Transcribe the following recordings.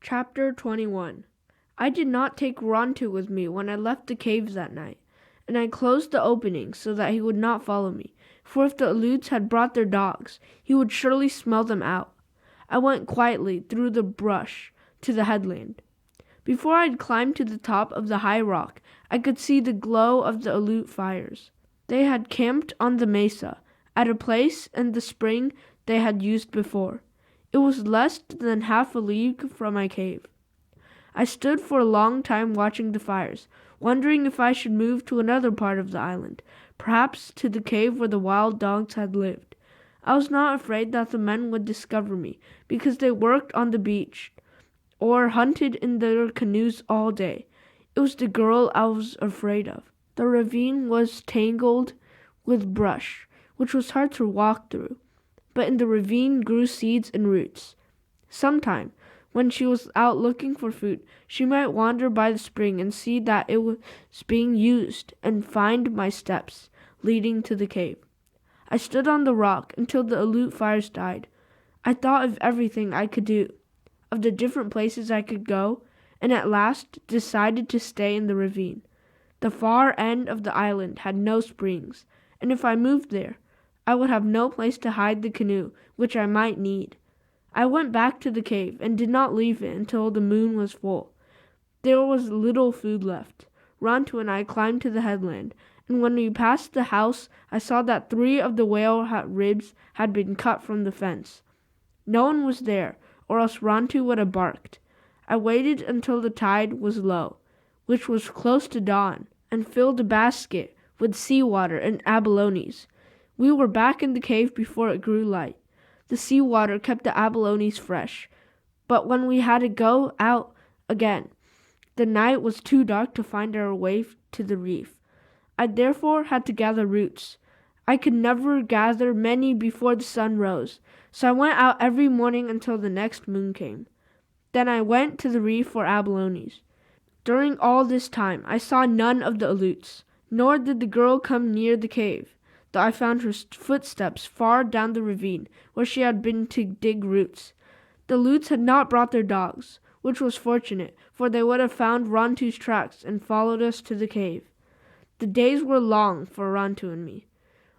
Chapter 21. I did not take Rontu with me when I left the caves that night, and I closed the opening so that he would not follow me, for if the Aleuts had brought their dogs, he would surely smell them out. I went quietly through the brush to the headland. Before I had climbed to the top of the high rock, I could see the glow of the Aleut fires. They had camped on the mesa, at a place in the spring they had used before. It was less than half a league from my cave. I stood for a long time watching the fires, wondering if I should move to another part of the island, perhaps to the cave where the wild dogs had lived. I was not afraid that the men would discover me, because they worked on the beach or hunted in their canoes all day. It was the girl I was afraid of. The ravine was tangled with brush, which was hard to walk through, but in the ravine grew seeds and roots. Sometime, when she was out looking for food, she might wander by the spring and see that it was being used and find my steps leading to the cave. I stood on the rock until the Aleut fires died. I thought of everything I could do, of the different places I could go, and at last decided to stay in the ravine. The far end of the island had no springs, and if I moved there, I would have no place to hide the canoe, which I might need. I went back to the cave and did not leave it until the moon was full. There was little food left. Rontu and I climbed to the headland, and when we passed the house, I saw that 3 of the whale ribs had been cut from the fence. No one was there, or else Rontu would have barked. I waited until the tide was low, which was close to dawn, and filled a basket with seawater and abalones. We were back in the cave before it grew light. The seawater kept the abalones fresh, but when we had to go out again, the night was too dark to find our way to the reef. I therefore had to gather roots. I could never gather many before the sun rose, so I went out every morning until the next moon came. Then I went to the reef for abalones. During all this time I saw none of the Aleuts, nor did the girl come near the cave, though I found her footsteps far down the ravine where she had been to dig roots. The Aleuts had not brought their dogs, which was fortunate, for they would have found Rontu's tracks and followed us to the cave. The days were long for Rontu and me.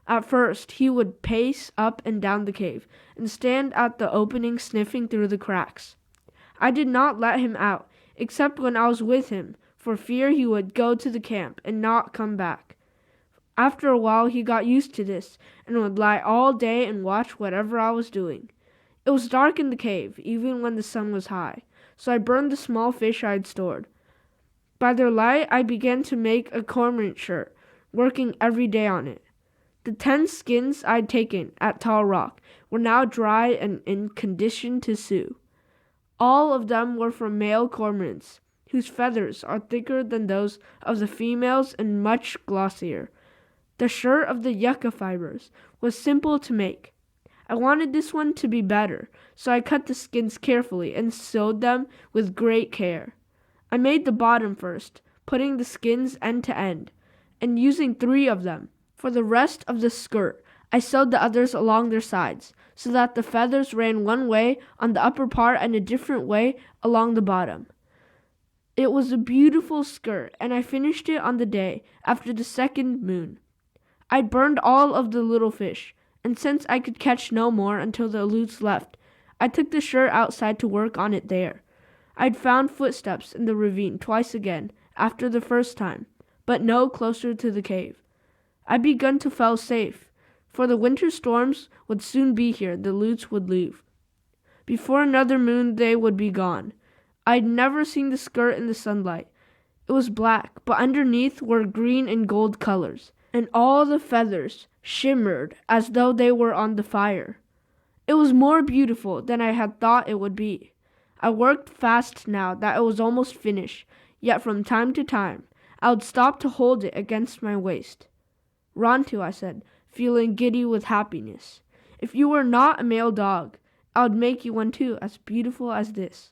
At first he would pace up and down the cave and stand at the opening sniffing through the cracks. I did not let him out, except when I was with him, for fear he would go to the camp and not come back. After a while he got used to this, and would lie all day and watch whatever I was doing. It was dark in the cave, even when the sun was high, so I burned the small fish I had stored. By their light I began to make a cormorant shirt, working every day on it. The 10 skins I had taken at Tall Rock were now dry and in condition to sew. All of them were from male cormorants, whose feathers are thicker than those of the females and much glossier. The shirt of the yucca fibers was simple to make. I wanted this one to be better, so I cut the skins carefully and sewed them with great care. I made the bottom first, putting the skins end to end, and using 3 of them. For the rest of the skirt, I sewed the others along their sides, so that the feathers ran one way on the upper part and a different way along the bottom. It was a beautiful skirt, and I finished it on the day after the 2nd moon. I'd burned all of the little fish, and since I could catch no more until the Aleuts left, I took the shirt outside to work on it there. I'd found footsteps in the ravine twice again after the first time, but no closer to the cave. I begun to feel safe, for the winter storms would soon be here. The Aleuts would leave. Before another moon they would be gone. I'd never seen the skirt in the sunlight. It was black, but underneath were green and gold colors, and all the feathers shimmered as though they were on the fire. It was more beautiful than I had thought it would be. I worked fast now that it was almost finished, yet from time to time I would stop to hold it against my waist. Rontu, I said, feeling giddy with happiness, if you were not a male dog, I would make you one too, as beautiful as this.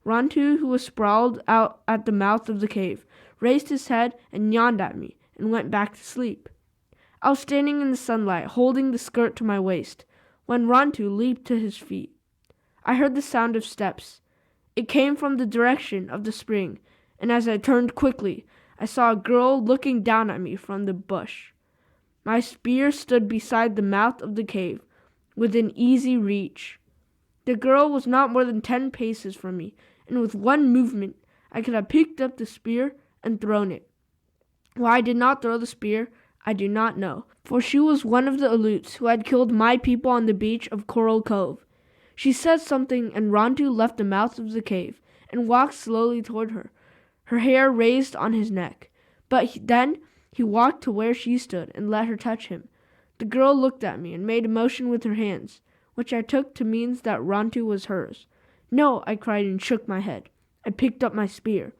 Rontu, who was sprawled out at the mouth of the cave, raised his head and yawned at me, and went back to sleep. I was standing in the sunlight, holding the skirt to my waist, when Rontu leaped to his feet. I heard the sound of steps. It came from the direction of the spring, and as I turned quickly, I saw a girl looking down at me from the bush. My spear stood beside the mouth of the cave, within easy reach. The girl was not more than 10 paces from me, and with one movement I could have picked up the spear and thrown it. Why I did not throw the spear, I do not know, for she was one of the Aleuts who had killed my people on the beach of Coral Cove. She said something, and Rontu left the mouth of the cave and walked slowly toward her, her hair raised on his neck. But then he walked to where she stood and let her touch him. The girl looked at me and made a motion with her hands, which I took to mean that Rontu was hers. "No," I cried and shook my head. I picked up my spear.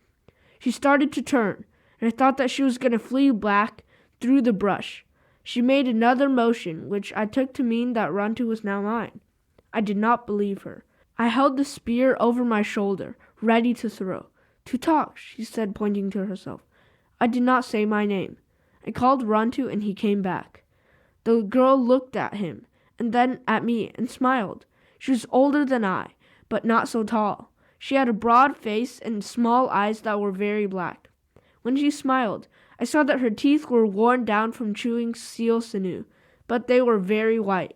She started to turn, and I thought that she was going to flee back through the brush. She made another motion, which I took to mean that Rontu was now mine. I did not believe her. I held the spear over my shoulder, ready to throw. "To talk," she said, pointing to herself. I did not say my name. I called Rontu, and he came back. The girl looked at him, and then at me, and smiled. She was older than I, but not so tall. She had a broad face and small eyes that were very black. When she smiled, I saw that her teeth were worn down from chewing seal sinew, but they were very white.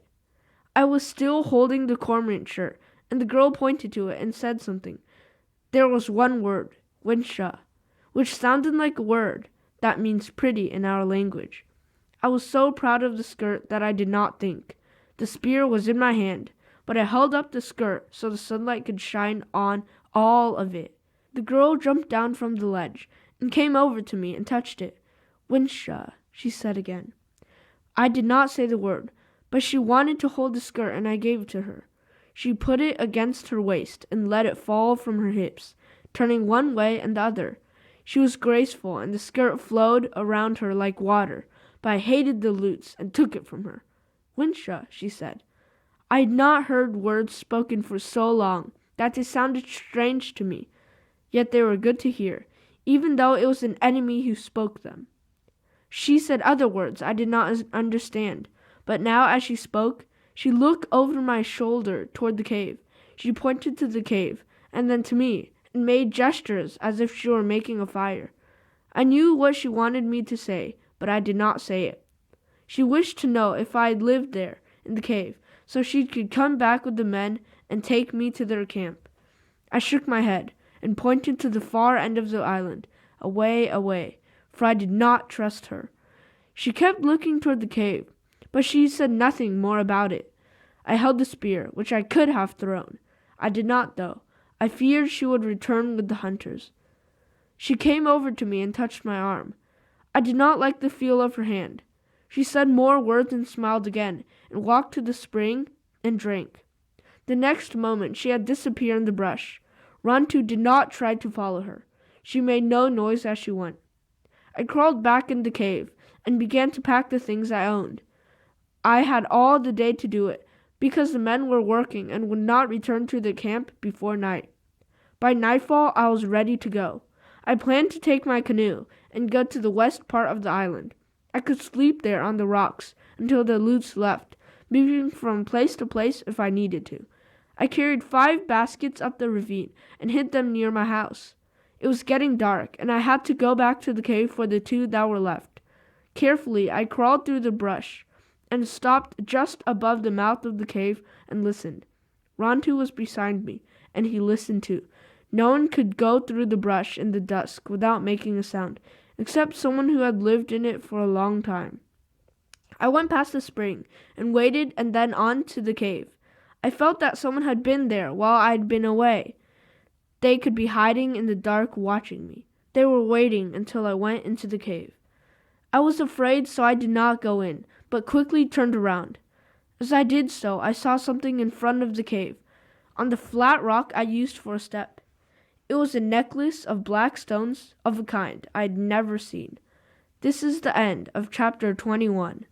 I was still holding the cormorant shirt, and the girl pointed to it and said something. There was one word, Winsha, which sounded like a word that means pretty in our language. I was so proud of the skirt that I did not think. The spear was in my hand, but I held up the skirt so the sunlight could shine on all of it. The girl jumped down from the ledge and came over to me and touched it. "Winsha," she said again. I did not say the word, but she wanted to hold the skirt, and I gave it to her. She put it against her waist and let it fall from her hips, turning one way and the other. She was graceful, and the skirt flowed around her like water, but I hated the Aleuts and took it from her. "Winsha," she said. I had not heard words spoken for so long that they sounded strange to me, yet they were good to hear, even though it was an enemy who spoke them. She said other words I did not understand, but now as she spoke, she looked over my shoulder toward the cave. She pointed to the cave, and then to me, and made gestures as if she were making a fire. I knew what she wanted me to say, but I did not say it. She wished to know if I had lived there in the cave, so she could come back with the men and take me to their camp. I shook my head and pointed to the far end of the island, away, for I did not trust her. She kept looking toward the cave, but she said nothing more about it. I held the spear, which I could have thrown. I did not, though. I feared she would return with the hunters. She came over to me and touched my arm. I did not like the feel of her hand. She said more words and smiled again, and walked to the spring and drank. The next moment she had disappeared in the brush. Rontu did not try to follow her. She made no noise as she went. I crawled back in the cave and began to pack the things I owned. I had all the day to do it, because the men were working and would not return to the camp before night. By nightfall, I was ready to go. I planned to take my canoe and go to the west part of the island. I could sleep there on the rocks until the Aleuts left, moving from place to place if I needed to. I carried 5 baskets up the ravine and hid them near my house. It was getting dark, and I had to go back to the cave for the 2 that were left. Carefully, I crawled through the brush and stopped just above the mouth of the cave and listened. Rontu was beside me, and he listened too. No one could go through the brush in the dusk without making a sound, except someone who had lived in it for a long time. I went past the spring and waited, and then on to the cave. I felt that someone had been there while I had been away. They could be hiding in the dark watching me. They were waiting until I went into the cave. I was afraid, so I did not go in, but quickly turned around. As I did so, I saw something in front of the cave, on the flat rock I used for a step. It was a necklace of black stones of a kind I had never seen. This is the end of chapter 21.